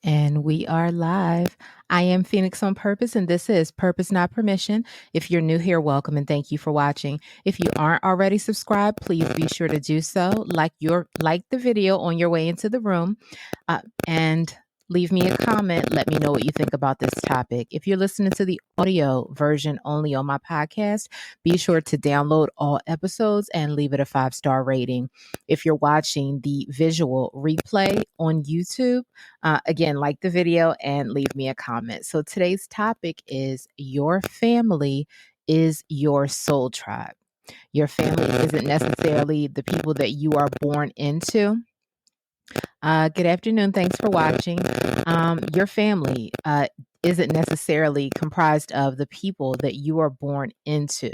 And we are live. I am Phoenix on Purpose, and this is Purpose Not Permission. If you're new here, welcome and thank you for watching. If you aren't already subscribed, please be sure to do so. Like the video on your way into the room, and leave me a comment. Let me know what you think about this topic. If you're listening to the audio version only on my podcast, be sure to download all episodes and leave it a 5-star rating. If you're watching the visual replay on YouTube, again, like the video and leave me a comment. So today's topic is your family is your soul tribe. Your family isn't necessarily the people that you are born into. Good afternoon. Thanks for watching. Your family isn't necessarily comprised of the people that you are born into.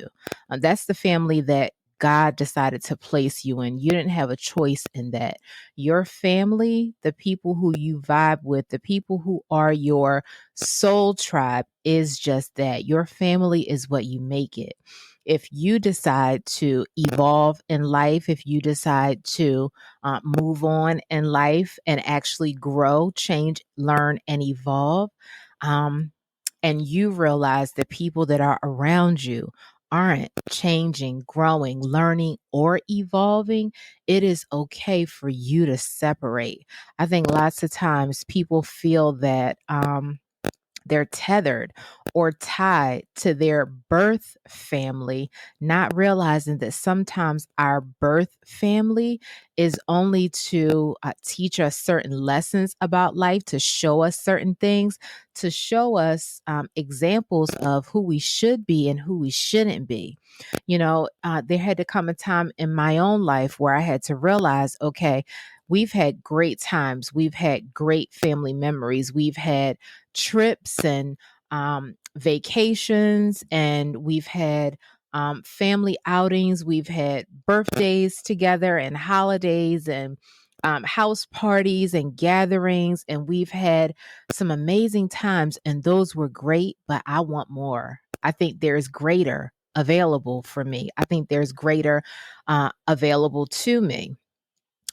That's the family that God decided to place you in. You didn't have a choice in that. Your family, the people who you vibe with, the people who are your soul tribe, is just that. Your family is what you make it. If you decide to evolve in life, if you decide to move on in life and actually grow, change, learn, and evolve, and you realize the people that are around you aren't changing, growing, learning, or evolving, it is okay for you to separate. I think lots of times people feel that they're tethered or tied to their birth family, not realizing that sometimes our birth family is only to teach us certain lessons about life, to show us certain things, to show us examples of who we should be and who we shouldn't be. There had to come a time in my own life where I had to realize, okay, we've had great times. We've had great family memories. We've had trips and vacations, and we've had family outings. We've had birthdays together and holidays and house parties and gatherings. And we've had some amazing times, and those were great, but I want more. I think there's greater available for me. I think there's greater available to me.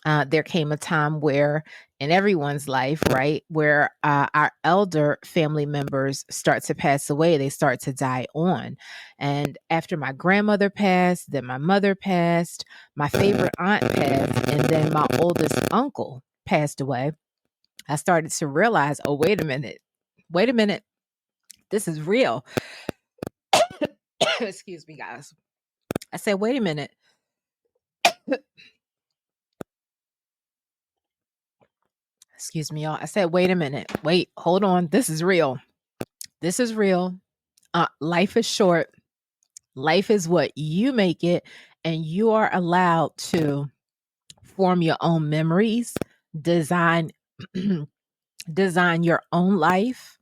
There came a time where in everyone's life, right, where our elder family members start to pass away, they start to die on. And after my grandmother passed, then my mother passed, my favorite aunt passed, and then my oldest uncle passed away, I started to realize, oh, wait a minute, this is real. Excuse me, guys. I said, wait a minute. Excuse me, y'all. I said, wait a minute. Wait, hold on. This is real. This is real. Life is short. Life is what you make it, and you are allowed to form your own memories, design design your own life.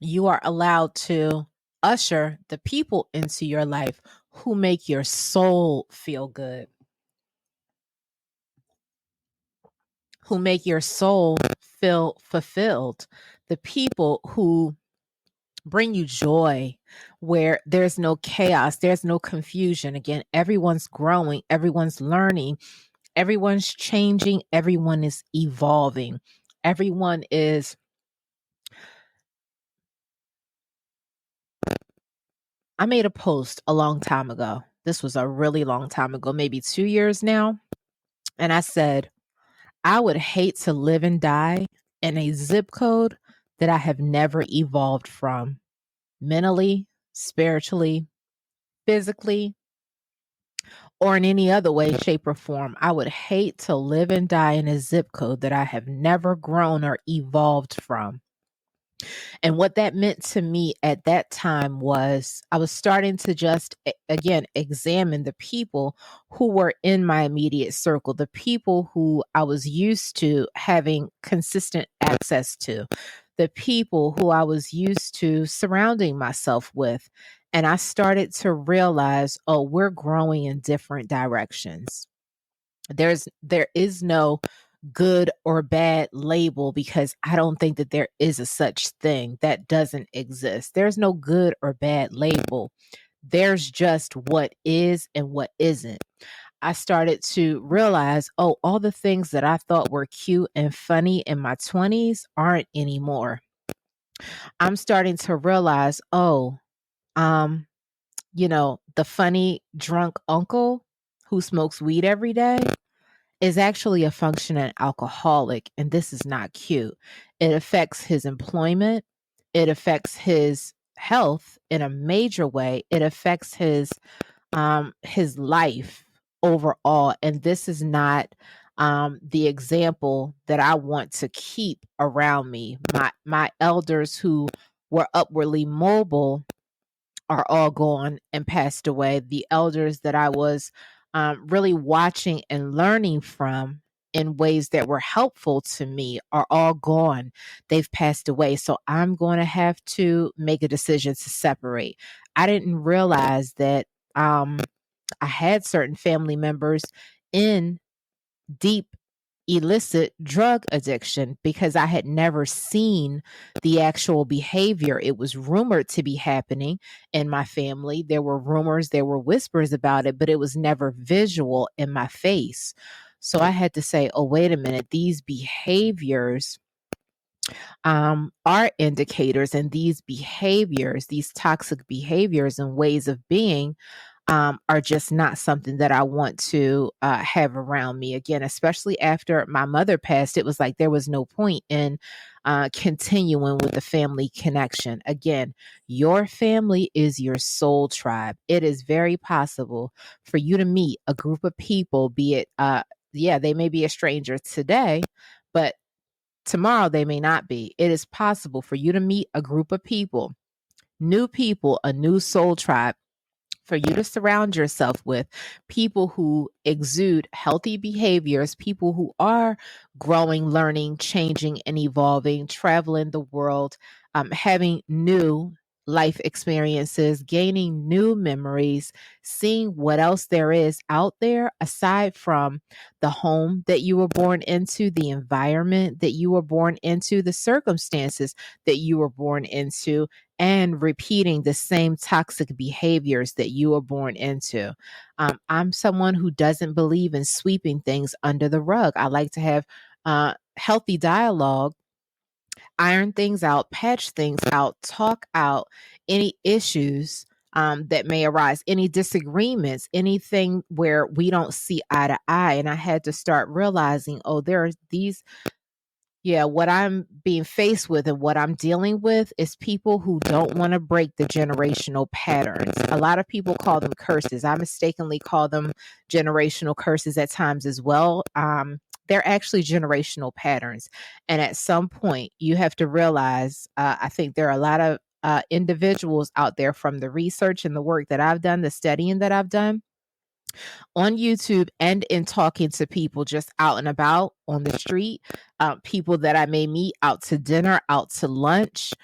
You are allowed to usher the people into your life who make your soul feel good, who make your soul feel fulfilled, the people who bring you joy, where there's no chaos, there's no confusion. Again, everyone's growing, everyone's learning, everyone's changing, everyone is evolving, everyone is. I made a post a long time ago. This was a really long time ago, maybe 2 years now. And I said, I would hate to live and die in a zip code that I have never evolved from, mentally, spiritually, physically, or in any other way, shape, or form. I would hate to live and die in a zip code that I have never grown or evolved from. And what that meant to me at that time was I was starting to just, again, examine the people who were in my immediate circle, the people who I was used to having consistent access to, the people who I was used to surrounding myself with. And I started to realize, oh, we're growing in different directions. There is no good or bad label, because I don't think that there is a such thing. That doesn't exist. There's no good or bad label. There's just what is and what isn't. I started to realize, oh, all the things that I thought were cute and funny in my 20s aren't anymore. I'm starting to realize, oh, um, the funny drunk uncle who smokes weed every day is actually a functioning alcoholic, and this is not cute. It affects his employment, it affects his health in a major way, it affects his life overall, and this is not the example that I want to keep around me. My elders who were upwardly mobile are all gone and passed away. The elders that I was really watching and learning from in ways that were helpful to me are all gone. They've passed away. So I'm going to have to make a decision to separate. I didn't realize that I had certain family members in deep illicit drug addiction because I had never seen the actual behavior. It was rumored to be happening in my family. There were rumors, there were whispers about it, but it was never visual in my face. So I had to say, oh, wait a minute, these behaviors are indicators, and these behaviors, these toxic behaviors and ways of being are just not something that I want to have around me again, especially after my mother passed. It was like there was no point in continuing with the family connection. Again, your family is your soul tribe. It is very possible for you to meet a group of people, be it, yeah, they may be a stranger today, but tomorrow they may not be. It is possible for you to meet a group of people, a new soul tribe, for you to surround yourself with people who exude healthy behaviors, people who are growing, learning, changing, and evolving, traveling the world, having new life experiences, gaining new memories, seeing what else there is out there aside from the home that you were born into, the environment that you were born into, the circumstances that you were born into, and repeating the same toxic behaviors that you were born into. I'm someone who doesn't believe in sweeping things under the rug. I like to have healthy dialogue, iron things out, patch things out, talk out any issues that may arise, any disagreements, anything where we don't see eye to eye. And I had to start realizing, oh, there are these, yeah, what I'm being faced with and what I'm dealing with is people who don't want to break the generational patterns. A lot of people call them curses. I mistakenly call them generational curses at times as well. They're actually generational patterns. And at some point, you have to realize, I think there are a lot of individuals out there from the research and the work that I've done, the studying that I've done on YouTube and in talking to people just out and about on the street, people that I may meet out to dinner, out to lunch,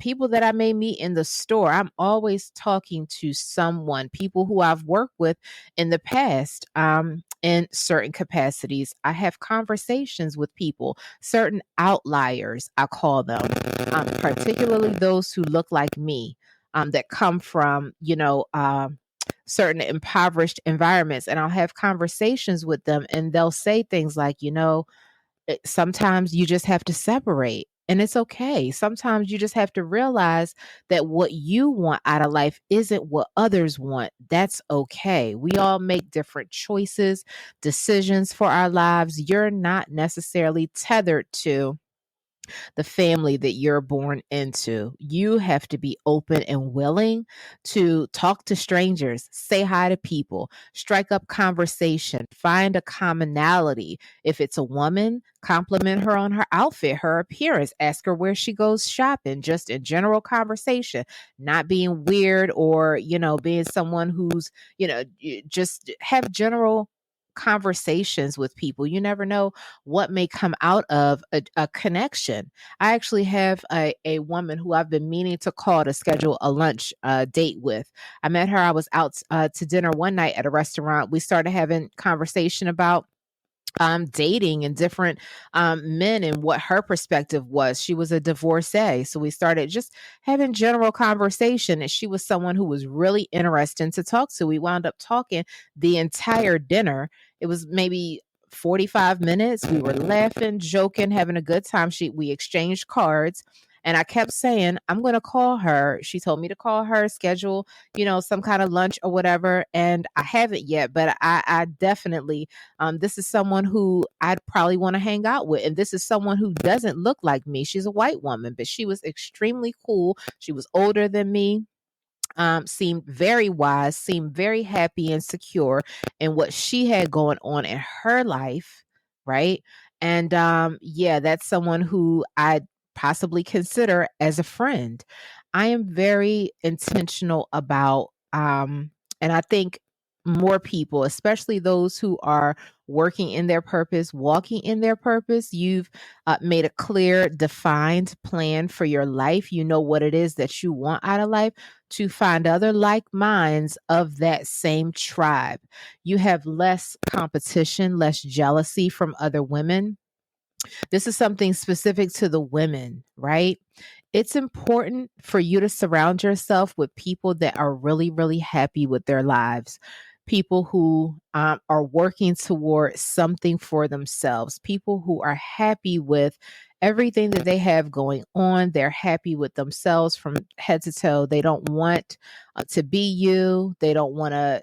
people that I may meet in the store. I'm always talking to someone, people who I've worked with in the past. In certain capacities, I have conversations with people, certain outliers, I call them, particularly those who look like me, that come from, certain impoverished environments, and I'll have conversations with them and they'll say things like, sometimes you just have to separate and it's okay. Sometimes you just have to realize that what you want out of life isn't what others want. That's okay. We all make different choices, decisions for our lives. You're not necessarily tethered to the family that you're born into. You have to be open and willing to talk to strangers, say hi to people, strike up conversation, find a commonality. If it's a woman, compliment her on her outfit, her appearance, ask her where she goes shopping, just in general conversation, not being weird or, being someone who's, just have general conversations with people. You never know what may come out of a connection. I actually have a woman who I've been meaning to call to schedule a lunch date with. I met her. I was out to dinner one night at a restaurant. We started having conversation about dating and different men and what her perspective was. She was a divorcee. So we started just having general conversation. And she was someone who was really interesting to talk to. We wound up talking the entire dinner. It was maybe 45 minutes. We were laughing, joking, having a good time. We exchanged cards. And I kept saying, I'm going to call her. She told me to call her, schedule, some kind of lunch or whatever. And I haven't yet, but I definitely this is someone who I'd probably want to hang out with. And this is someone who doesn't look like me. She's a white woman, but she was extremely cool. She was older than me. Seemed very wise, seemed very happy and secure in what she had going on in her life, right? And yeah, that's someone who I'd possibly consider as a friend. I am very intentional about, and I think more people, especially those who are working in their purpose, walking in their purpose, you've made a clear, defined plan for your life. You know what it is that you want out of life, to find other like minds of that same tribe. You have less competition, less jealousy from other women. This is something specific to the women, right? It's important for you to surround yourself with people that are really, really happy with their lives. People who are working toward something for themselves, people who are happy with everything that they have going on. They're happy with themselves from head to toe. They don't want to be you. They don't want to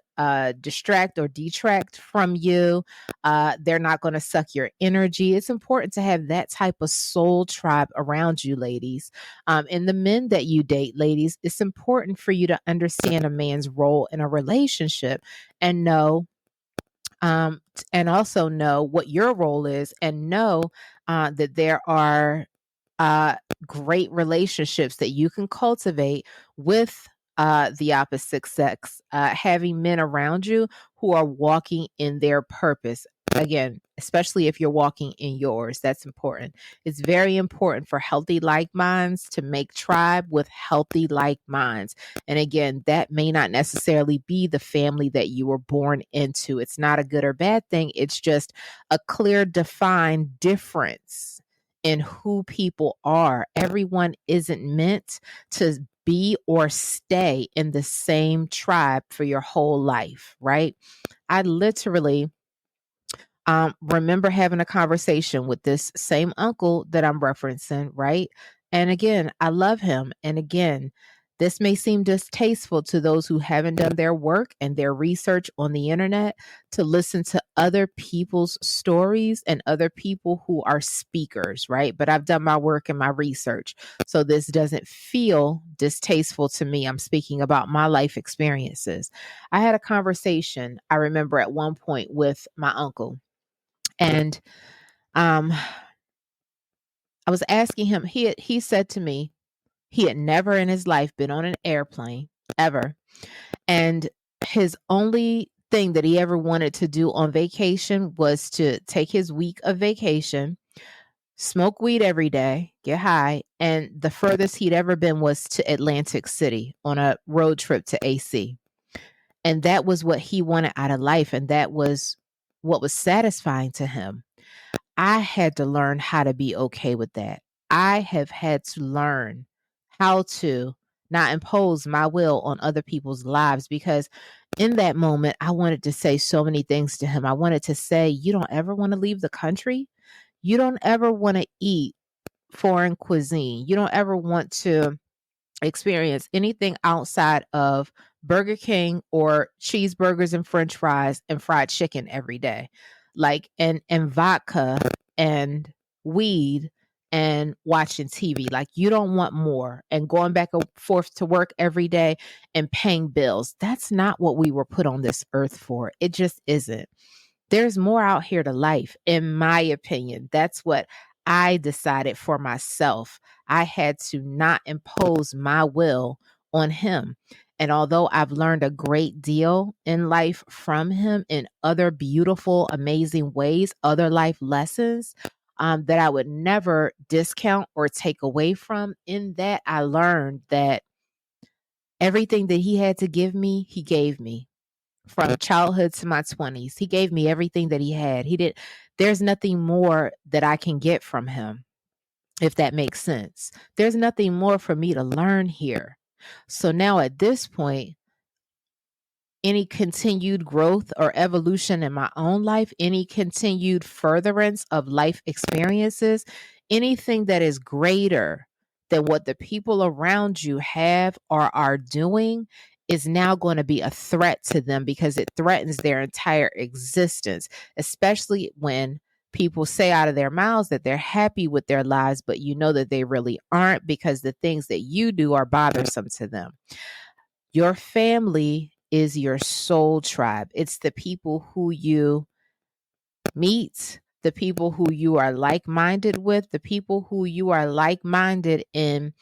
distract or detract from you. They're not going to suck your energy. It's important to have that type of soul tribe around you, ladies. And the men that you date, ladies, it's important for you to understand a man's role in a relationship and know and also know what your role is, and know that there are uh, great relationships that you can cultivate with the opposite sex, having men around you who are walking in their purpose. Again, especially if you're walking in yours, that's important. It's very important for healthy like minds to make tribe with healthy like minds. And again, that may not necessarily be the family that you were born into. It's not a good or bad thing. It's just a clear, defined difference in who people are. Everyone isn't meant to be or stay in the same tribe for your whole life, right? I literally remember having a conversation with this same uncle that I'm referencing, right? And again, I love him. And again, this may seem distasteful to those who haven't done their work and their research on the internet to listen to other people's stories and other people who are speakers, right? But I've done my work and my research. So this doesn't feel distasteful to me. I'm speaking about my life experiences. I had a conversation, I remember at one point, with my uncle. And um, I was asking him, he said to me, he had never in his life been on an airplane ever. And his only thing that he ever wanted to do on vacation was to take his week of vacation, smoke weed every day, get high. And the furthest he'd ever been was to Atlantic City on a road trip to AC. And that was what he wanted out of life. And that was what was satisfying to him. I had to learn how to be okay with that. I have had to learn how to not impose my will on other people's lives, because in that moment, I wanted to say so many things to him. I wanted to say, you don't ever want to leave the country. You don't ever want to eat foreign cuisine. You don't ever want to experience anything outside of Burger King or cheeseburgers and french fries and fried chicken every day. Like and vodka and weed and watching TV. Like, you don't want more, and going back and forth to work every day and paying bills. That's not what we were put on this earth for. It just isn't. There's more out here to life, in my opinion. That's what I decided for myself. I had to not impose my will on him. And although I've learned a great deal in life from him in other beautiful, amazing ways, other life lessons that I would never discount or take away from, in that I learned that everything that he had to give me, he gave me from childhood to my 20s. He gave me everything that he had. There's nothing more that I can get from him, if that makes sense. There's nothing more for me to learn here. So now at this point, any continued growth or evolution in my own life, any continued furtherance of life experiences, anything that is greater than what the people around you have or are doing is now going to be a threat to them because it threatens their entire existence, especially when people say out of their mouths that they're happy with their lives, but you know that they really aren't because the things that you do are bothersome to them. Your family is your soul tribe. It's the people who you meet, the people who you are like-minded with, the people who you are like-minded in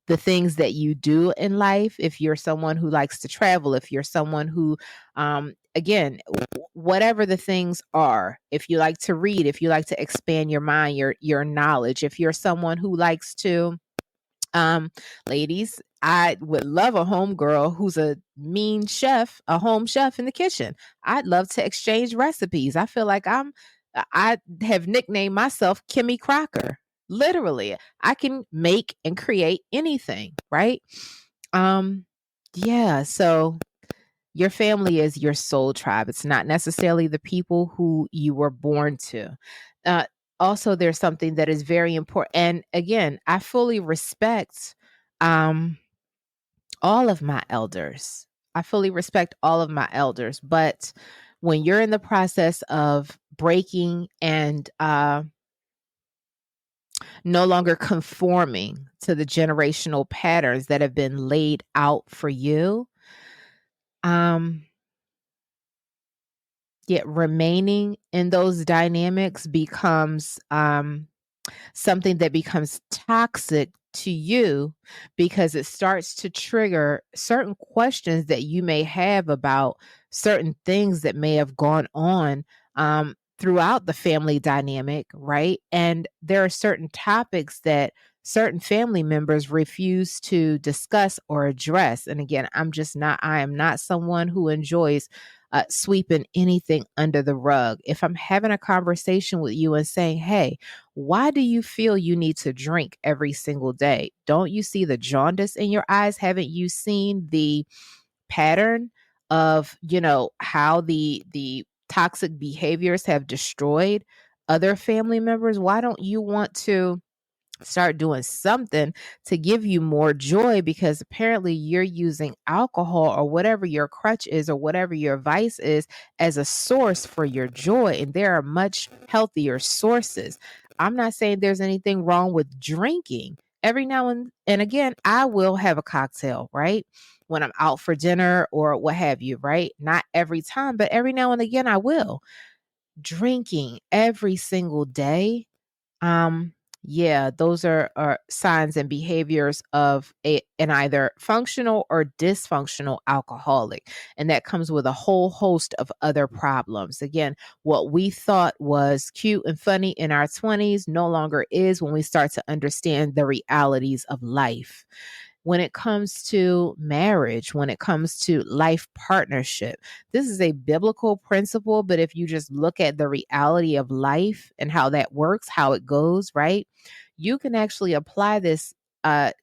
the things that you do in life. If you're someone who likes to travel, if you're someone who, again, whatever the things are, if you like to read, if you like to expand your mind, your knowledge, if you're someone who likes to, ladies, I would love a homegirl who's a mean chef, a home chef in the kitchen. I'd love to exchange recipes. I feel like I have nicknamed myself Kimmy Crocker. Literally, I can make and create anything, right? Yeah, so your family is your soul tribe. It's not necessarily the people who you were born to. Uh, Also, there's something that is very important. And again, I fully respect um, all of my elders. I fully respect all of my elders. But when you're in the process of breaking and no longer conforming to the generational patterns that have been laid out for you, yet remaining in those dynamics becomes something that becomes toxic to you because it starts to trigger certain questions that you may have about certain things that may have gone on throughout the family dynamic, right? And there are certain topics that certain family members refuse to discuss or address. And again, I am not someone who enjoys sweeping anything under the rug. If I'm having a conversation with you and saying, hey, why do you feel you need to drink every single day? Don't you see the jaundice in your eyes? Haven't you seen the pattern of, how the toxic behaviors have destroyed other family members? Why don't you want to start doing something to give you more joy, because apparently you're using alcohol or whatever your crutch is or whatever your vice is as a source for your joy, and there are much healthier sources. I'm not saying there's anything wrong with drinking. Every now and again I will have a cocktail, right, when I'm out for dinner or what have you, right? Not every time, but every now and again I will. Drinking every single day, um, yeah, those are signs and behaviors of an either functional or dysfunctional alcoholic. And that comes with a whole host of other problems. Again, what we thought was cute and funny in our 20s no longer is when we start to understand the realities of life. When it comes to marriage, when it comes to life partnership, this is a biblical principle, but if you just look at the reality of life and how that works, how it goes, right, you can actually apply this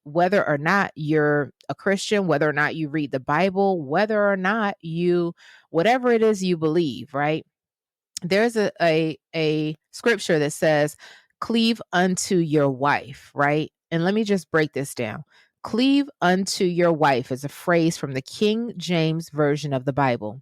whether or not you're a Christian, whether or not you read the Bible, whether or not whatever it is you believe, right? There's a scripture that says, cleave unto your wife, right? And let me just break this down. Cleave unto your wife is a phrase from the King James Version of the Bible.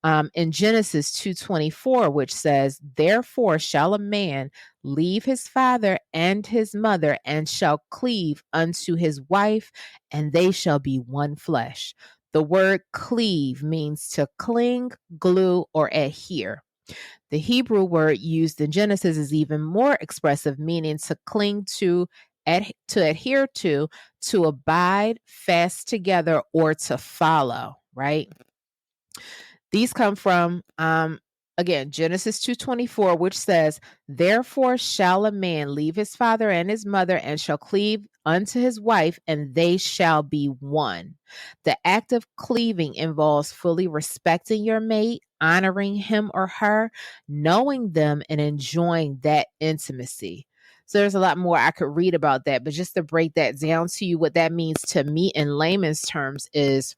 In Genesis 2:24, which says, therefore shall a man leave his father and his mother and shall cleave unto his wife, and they shall be one flesh. The word cleave means to cling, glue, or adhere. The Hebrew word used in Genesis is even more expressive, meaning to cling to, to adhere to abide fast together, or to follow, right? These come from again, Genesis 2:24, which says, therefore shall a man leave his father and his mother and shall cleave unto his wife, and they shall be one. The act of cleaving involves fully respecting your mate, honoring him or her, knowing them, and enjoying that intimacy. So there's a lot more I could read about that, but just to break that down to you, what that means to me in layman's terms is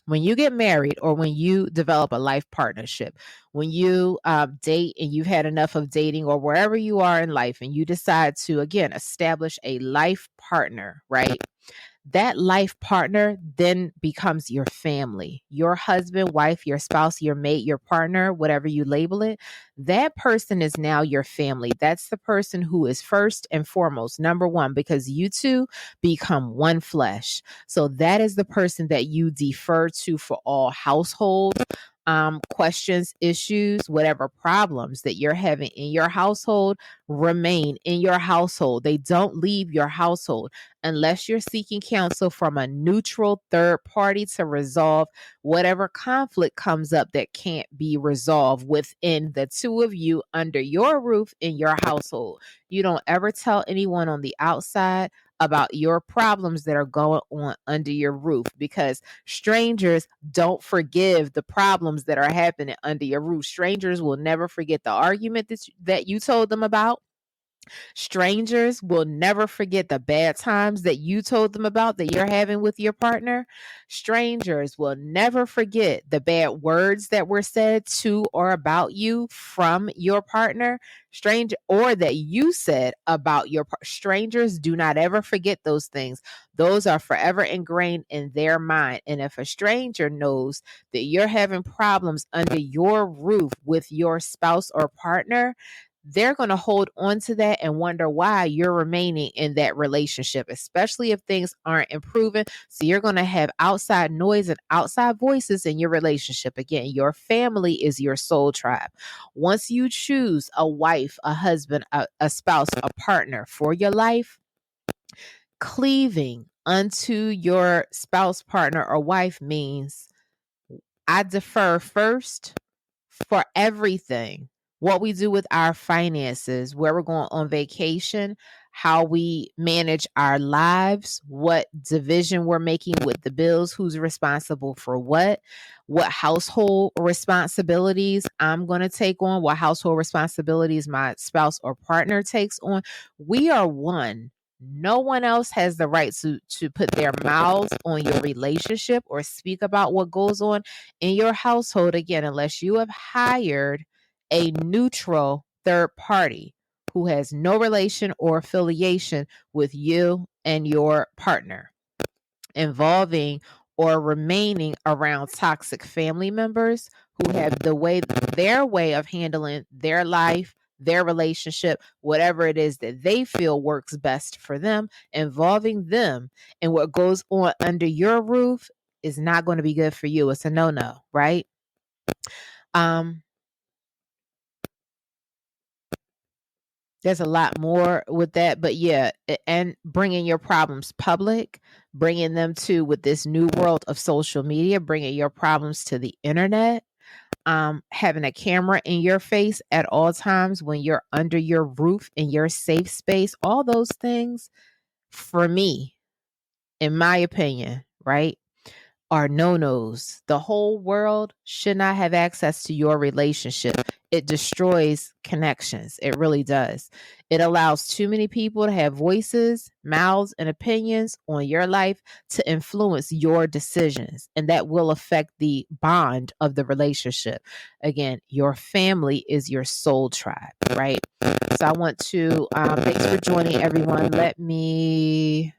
when you get married or when you develop a life partnership, when you date and you've had enough of dating or wherever you are in life and you decide to, again, establish a life partner, right? That life partner then becomes your family, your husband, wife, your spouse, your mate, your partner, whatever you label it. That person is now your family. That's the person who is first and foremost, number one, because you two become one flesh. So that is the person that you defer to for all household questions, issues, whatever problems that you're having in your household remain in your household. They don't leave your household unless you're seeking counsel from a neutral third party to resolve whatever conflict comes up that can't be resolved within the two of you under your roof in your household. You don't ever tell anyone on the outside about your problems that are going on under your roof, because strangers don't forgive the problems that are happening under your roof. Strangers will never forget the argument that you told them about. Strangers will never forget the bad times that you told them about that you're having with your partner. Strangers will never forget the bad words that were said to or about you from your partner. Stranger, or that you said about your strangers do not ever forget those things. Those are forever ingrained in their mind. And if a stranger knows that you're having problems under your roof with your spouse or partner, they're going to hold on to that and wonder why you're remaining in that relationship, especially if things aren't improving. So you're going to have outside noise and outside voices in your relationship. Again, your family is your soul tribe. Once you choose a wife, a husband, a spouse, a partner for your life, cleaving unto your spouse, partner, or wife means I defer first for everything. What we do with our finances, where we're going on vacation, how we manage our lives, what division we're making with the bills, who's responsible for what household responsibilities I'm going to take on, what household responsibilities my spouse or partner takes on. We are one. No one else has the right to put their mouths on your relationship or speak about what goes on in your household, again, unless you have hired a neutral third party who has no relation or affiliation with you and your partner, involving or remaining around toxic family members who have their way of handling their life, their relationship, whatever it is that they feel works best for them. Involving them in what goes on under your roof is not going to be good for you. It's a no-no, right? There's a lot more with that, but yeah, and bringing your problems public, bringing them to, with this new world of social media, bringing your problems to the internet, having a camera in your face at all times when you're under your roof in your safe space, all those things, for me, in my opinion, right, are no-nos. The whole world should not have access to your relationship. It destroys connections. It really does. It allows too many people to have voices, mouths, and opinions on your life to influence your decisions. And that will affect the bond of the relationship. Again, your family is your soul tribe, right? So I want to, thanks for joining, everyone. Let me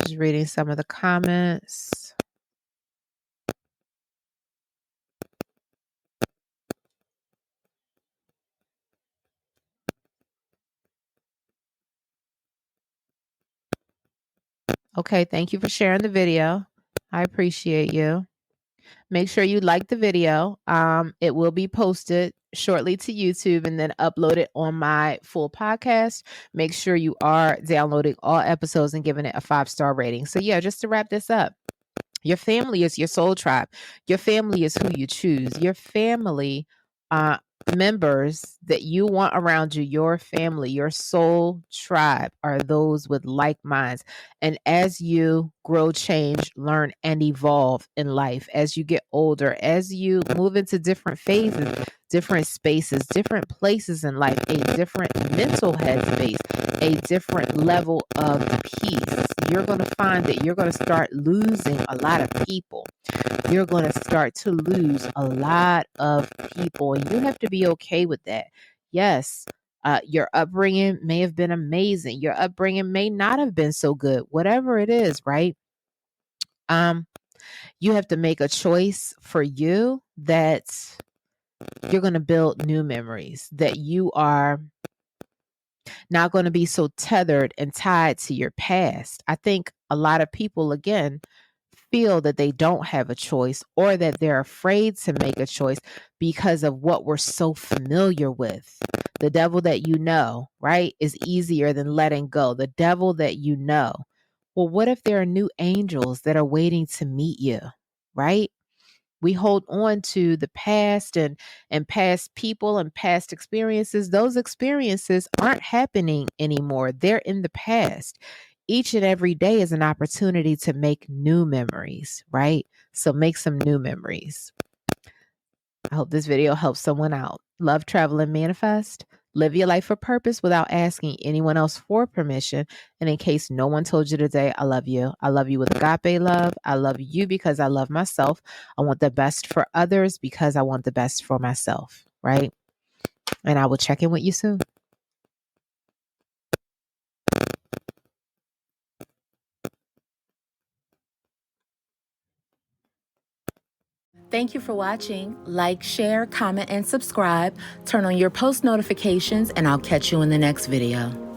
just reading some of the comments. Okay, thank you for sharing the video. I appreciate you. Make sure you like the video. It will be posted shortly to YouTube and then uploaded on my full podcast. Make sure you are downloading all episodes and giving it a 5-star rating. So yeah, just to wrap this up, your family is your soul tribe. Your family is who you choose. Your family members that you want around you, your family, your soul tribe, are those with like minds. And as you grow, change, learn, and evolve in life, as you get older, as you move into different phases, different spaces, different places in life, a different mental headspace, a different level of peace, you're going to find that you're going to start losing a lot of people. You're going to start to lose a lot of people, and you have to be okay with that. Yes, your upbringing may have been amazing. Your upbringing may not have been so good. Whatever it is, right? You have to make a choice for you that you're going to build new memories, that you are not going to be so tethered and tied to your past. I think a lot of people, again, feel that they don't have a choice, or that they're afraid to make a choice because of what we're so familiar with. The devil that you know, right, is easier than letting go. The devil that you know. Well, what if there are new angels that are waiting to meet you, right? We hold on to the past and past people and past experiences. Those experiences aren't happening anymore. They're in the past. Each and every day is an opportunity to make new memories, right? So make some new memories. I hope this video helps someone out. Love, travel, and manifest. Live your life for purpose without asking anyone else for permission. And in case no one told you today, I love you. I love you with agape love. I love you because I love myself. I want the best for others because I want the best for myself, right? And I will check in with you soon. Thank you for watching. Like, share, comment, and subscribe. Turn on your post notifications, and I'll catch you in the next video.